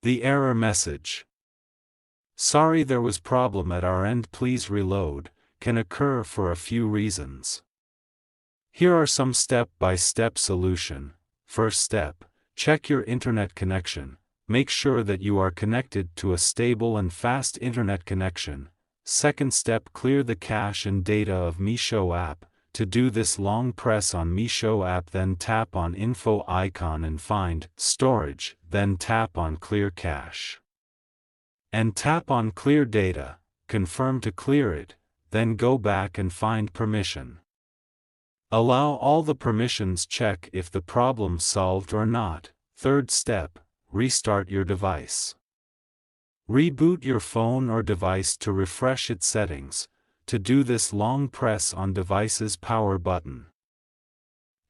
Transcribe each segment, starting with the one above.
The error message. "Sorry, there was problem at our end, please reload," can occur for a few reasons. Here are some step-by-step solution. First step, check your internet connection. Make sure that you are connected to a stable and fast internet connection. Second step, clear the cache and data of Meesho app. To do this, long press on Meesho app, then tap on info icon and find storage, then tap on clear cache. And tap on clear data, confirm to clear it, then go back and find permission. Allow all the permissions, check if the problem solved or not. Third step, restart your device. Reboot your phone or device to refresh its settings. To do this, long press on device's power button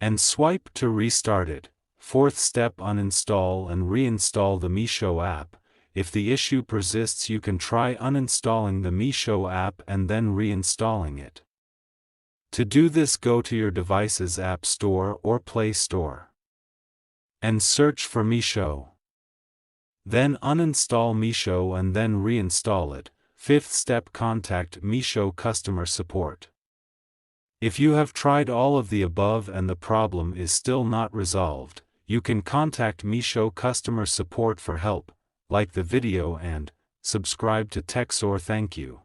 and swipe to restart it. Fourth step, uninstall and reinstall the Meesho app. If the issue persists, you can try uninstalling the Meesho app and then reinstalling it. To do this, go to your device's App Store or Play Store and search for Meesho. Then uninstall Meesho and then reinstall it. Fifth step, contact Meesho customer support. If you have tried all of the above and the problem is still not resolved, you can contact Meesho customer support for help. Like the video and subscribe to Tech Soar. Thank you.